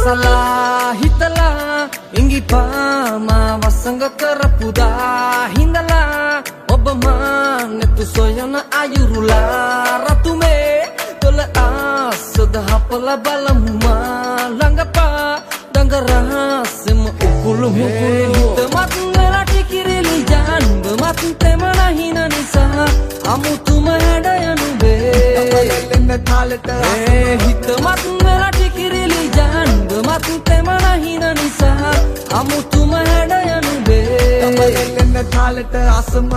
මසලා හිතලා ඉඟිපාමා වසඟ කරපුදා හිඳලා ඔබ මානෙතු සොයන අයුරුලා රතුමේ තොල ආසද හපල බලමුමා ළඟපා දඟරහසෙම උකුළු මුකුළු හිතමත් වෙලා ටිකිරිලි ජාන්බ මත් තෙමන හින නිසා අමුතුම හැඩ යනුබේ හිතමත් වෙලා ටිකිරිලි ජාන්බ මත් තෙමන හින නිසා අමුතුම හැඩ යනුබේ තාලට අසම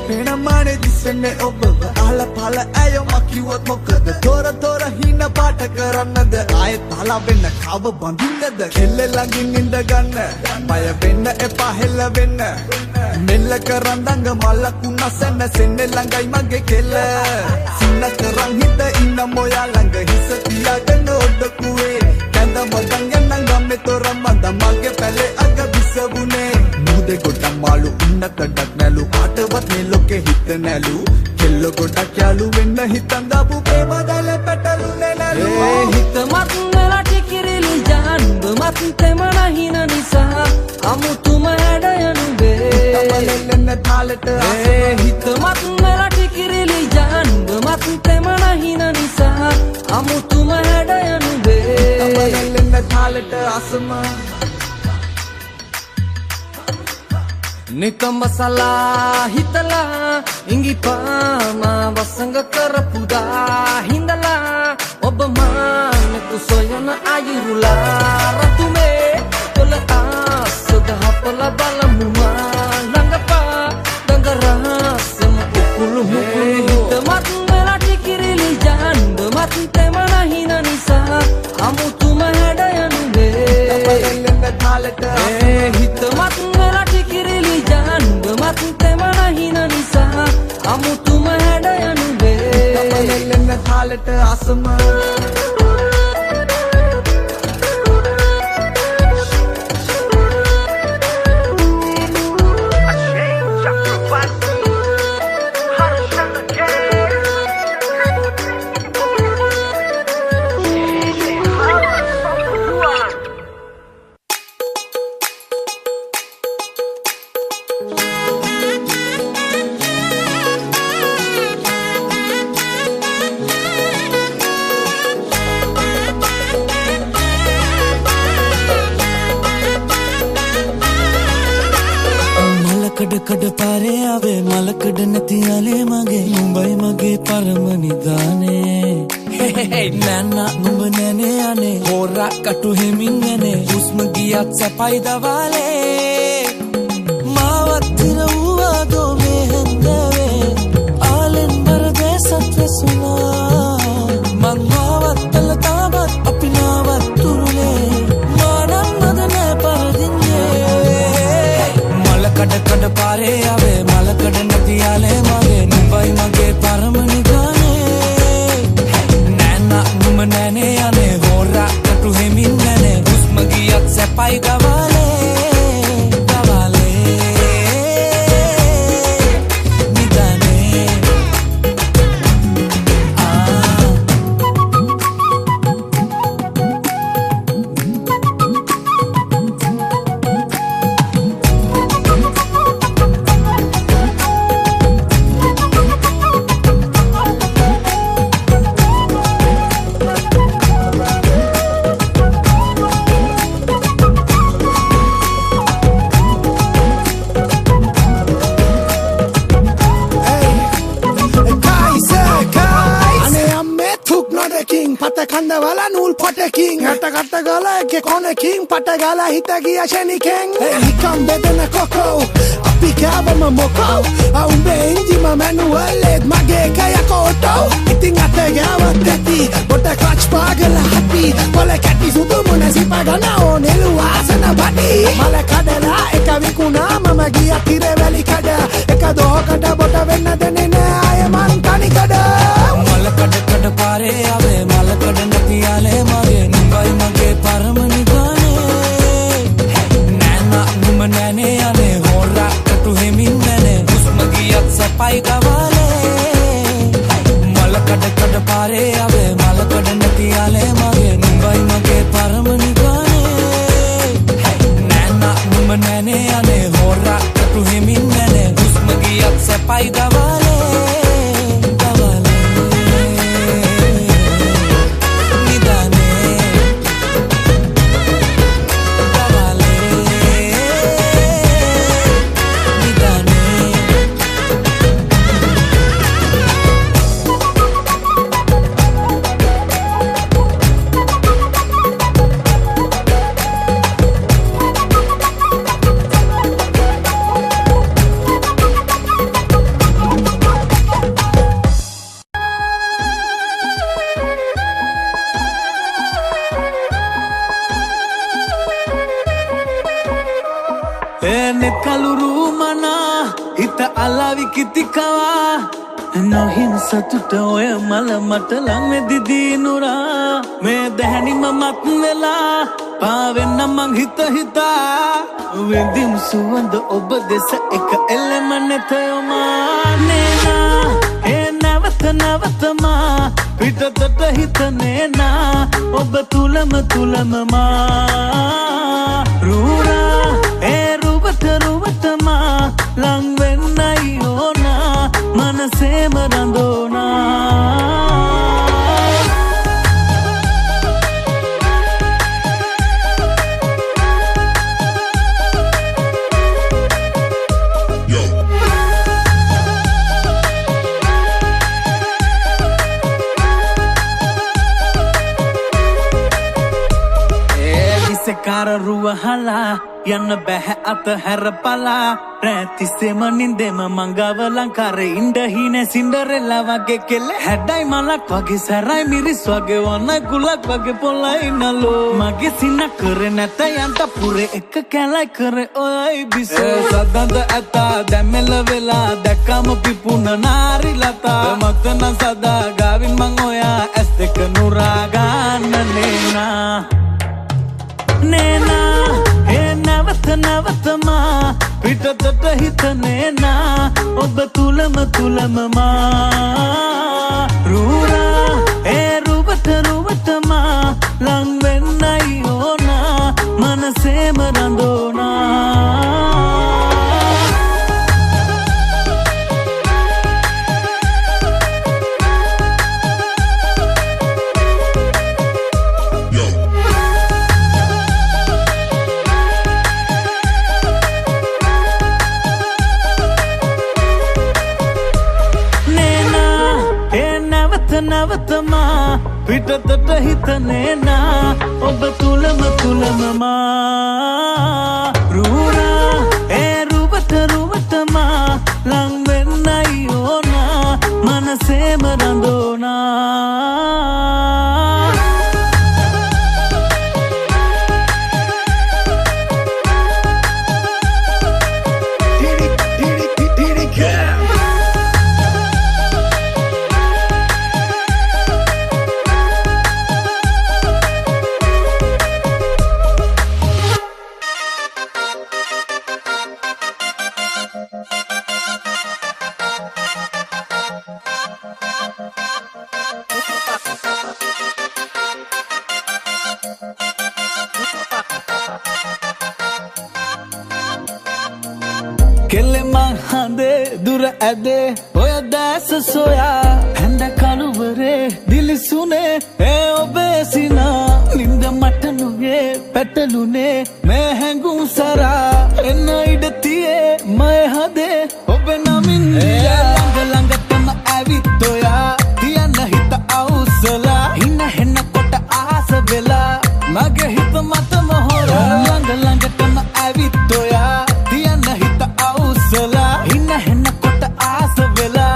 පේන මානේ දිස්සන්නේ ඔබව අහල පහල ඇයෝ මකිවොත් මොකද තොර තොර හින පාට කරන්නද ආයෙත් අහලා වෙන්න කව බඳින්නද කෙල්ල ළඟින් ඉඳ ගන්න බය වෙන්න එපා හෙල්ල වෙන්න මෙල්ල කරන් දඟ මලකුණ සැන්න සෙන්නේ ළඟයි මගේ කෙල්ල සින්න කරන් හිත ඉන්න මොයා ළඟ හිස තියාගෙන ඔඩකුවේ කඳ මදන් යන්න ගම්මේ තොර මඳ මගේ පැලේ අග විසවුනේ මුදේ ගොඩක් මාළු උන්න කඩක් නැලු කාටවත් මේ ලෝකේ හිත නැලු කෙල්ල ගොඩක් යාළු වෙන්න හිතන් දාපු ප්‍රේමදල පැටලුනේ නැලු හිතමත් වෙලා ටිකිරිලි ජාන්බ මත් තෙමන හින නිසා අමුතුම හැඩ යනුබේ තමලෙන්න තාලට හිතමත් වෙලා ටිකිරිලි ජාන්බ මත් තෙමන හින නිසා අමුතුම හැඩ යනුබේ තමලෙන්න තාලට අසම නිකම්බසලා හිතලා ඉඟිපාමා වසඟ කරපුදා හිඳලා ඔබ මානෙතු සොයන අයුරුලා රතුමේ තොල ආසද හපල බලමුමා ළඟපා දඟරහසෙම උකුළු මුකුළු හිතමත් වෙලා ටිකිරිලි ජාන්බ මත් තෙමන හින නිසා අමුතුම හැඩ යනුබේ තාලට හිතමත් වෙලා ටිකිරිලි ජාන්බ මත් තෙමන හින නිසා අමුතුම හැඩ යනුබේ තමලෙන්න තාලට අසම කඩ පාරේ ආවේ මලකඩ නැති අලේ මගේ නුඹයි මගේ පරම නිදානේ නෑනා නුඹ නෑනේ අනේ හොරා කටු හිමින් යනේ හුස්ම ගියත් සැපයි දවාලේ මාවත් තිර වූවා දෝ මේ හන්දවේ ආලෙන් බරදේ සත්වසුනා මං මාවත් තල තාබත් අපි නාවත් තුරුලේ මානම් මද නෑ පරදින්නේ කඩ පාරේ ආවේ මලකඩ නැති යාලේ මගේ නුඹයි මගේ පරම නිදානේ නෑනා නුඹ නෑනේ අනේ හොරා කටු හිමින් යනේ හුස්ම ගියත් සැපයි දවාලේ කන්දවල නූල් පොටකින් හටකට ගල එක කොනකින් පට ගල හිත ගිය ෂණිකෙන් හිකම් බෙදෙන කොකෝ අපි කෑවම මොකෝ උඹේ ඉංජිම මැනුවල්ලෙත් මගේ කයක ඔටෝ ඉතින් අත ගෑවත් ඇති බොට ක්ලච් පාගල හැපි පොල කැටි සුදු මුණ සිප ගන ඕනෙලු ආසන බඩි මල කඩලා එක විකුණා මම ගිය තිරවැලි කඩ එක දෝකට බොට වෙන්න දෙන්නේ නෑ අය මං තනි කඩ මල කඩ කඩ පාරේ ආවේ මල කඩ නෑනේ යන්නේ හොරා කටු හෙමින් නැනේ හුස්ම ගියත් සපයි ගවාලේ මලකඩ කඩ පාරේ ආවේ මලකඩ නැති යාලේ මගේ නුඹයි මගේ පරම නිගානේ නෑනා නුඹ නෑනේ යන්නේ හොරා කටු හෙමින් නැනේ හුස්ම ගියත් සපයි ගවාලේ kaluru mana ita alavi kitikawa nohin satuta oya mala matalang me didi nura me dehani mamat vela pavenna mang hita hita vendim suwanda oba desa ek element thayoma nena he navata ma pitatata hitane na oba tulam ma rura ruvatama lang vennayona manase marandona Kara ruwa hala yanna beha at harapala ratise manindema mangawa lankare inda hine cinderella wage kelle hadai malak wage sarai miris wage wana gulak wage polai nalo mage sina kare nata yanta pure ek kalai kare oi bise sadanda ata damela vela dakam pipuna nari lata matna sada gavin mangoya estek nuraga nena nena he navata ma pitatata hitane na oba tulam ma rura he ruvat ma lang vennayona manase marandona navatama pitatata hitane na oba tulam ma rura e ruvatama lang vennayona manase marandona Kelle mahande dura ade oya das soya handa kaluvare dil sune e obesina ninda matanuge petalune me hangu sara enna idatiye may hade obe namin langatama avitoya tiyanna hita ausala hinna henna kota asa vela mage hita mata mohora langatama avitoya tiyanna hita ausala hinna henna kota asa vela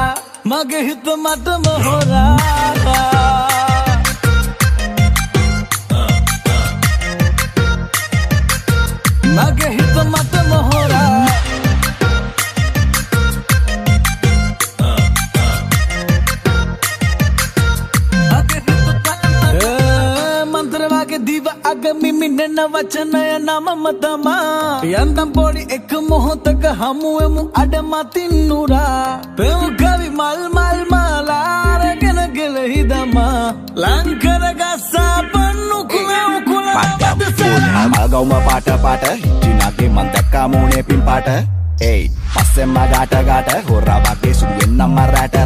mage hita mata mohora mage hita mata mohora mantra vage diva aga mimi කියන වචනය නමම තමා යන්තම් පොඩි එක මොහොතක හමුවෙමු අඩමතින් නුරා පෙව් කවි මල් මාලාරගෙන ගෙලහි දමා ලංකර ගස්සා පන්නු කුලව් මල්ගවුම පාට හිටි නගේ මන් දැක්කා මූනේ පින් පාට ඒයි පස්සෙන්ම ගාට හොරා වගේ සුදු වෙන්නම රැට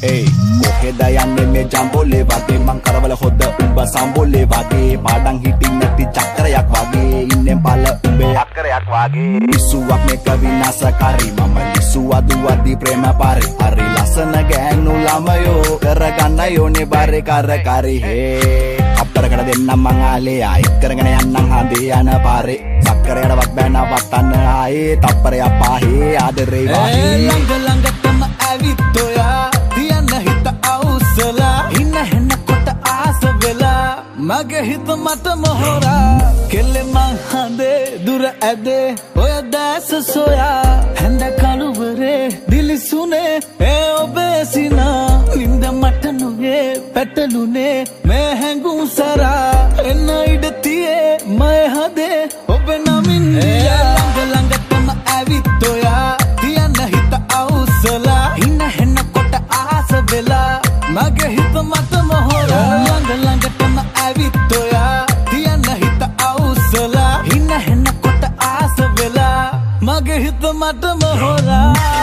ඒයි මොකෙද යන්නේ මේ ජම්බෝලේ වගේ මං කරවල හොද්ද උඹ සම්බෝලේ වගේ පාඩම් හිටින් නැති චක්‍රයක් වගේ ඉන්නේ බල උඹේ අක්කරයක් වගේ ඉසුවක් මේක විනාශකාරී මම ඉසුවා දුවදී ප්‍රේම පාරේ හරි ලස්සන ගෑනු ළමයෝ කරගන්න යෝනේ බාරේ කරකාරී හේ අපරකට දෙන්නම් මං ආලේ ආයි කරගෙන යන්නම් හඳේ යන පාරේ සක්කරයටවත් බෑ නවත්තන්න ආයේ තප්පරයක් පාහේ ආදරේ වාහේ ළඟටම ඇවිත් ඔයා තියන්න හිත අවුස්සලා ඉන්න හෙන්නකොට ආස වෙලා මගේ හිත මට මොහොරා කෙල්ලේ මං හඳේ දුර ඇදේ ඔය දැස සොයා හැඳ කළුවරේ දිලිසුනේ ඒ ඔබේ සිනා නින්ද මට නුවේ පැටලුනේ මේ හැඟුම් සරා එන්න ඉඩ තියේ මය හදේ ඔබ නමින් ළඟටම ඇවිත් ඔයා තියන්න හිත අවුස්සලා ඉන්න හෙන්නකොට ආස වෙලා මගේ හිත මත මොහොරා ළඟටම ඇවිත් ඔයා තියන්න හිත අවුස්සලා ඉන්න හෙන්නකොට ආස වෙලා මගේ හිත මත මොහොරා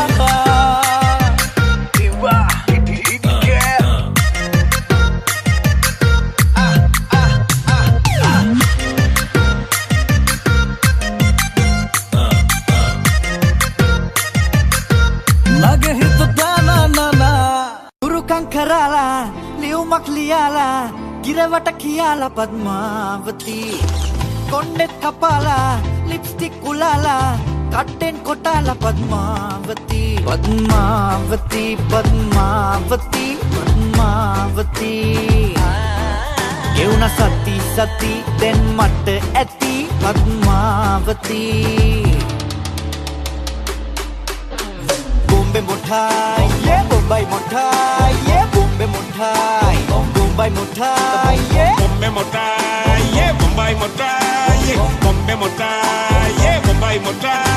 කරලා ලියුමක් ලියාලා ගිරවට කියලා පద్මාවති කොණ්ඩෙත් කපාලා ලිප්ස්ටික් උලාලා කට්ටෙන් කොටාලා පద్මාවති පද්මාවති පද්මාවති පද්මාවති ගෙවුන සති දැන් මට ඇති පද්මාවති bombe motai yeah bombay motai yeah bombe motai bombay motai yeah bombe motai yeah bombay motai yeah bombe motai yeah bombay motai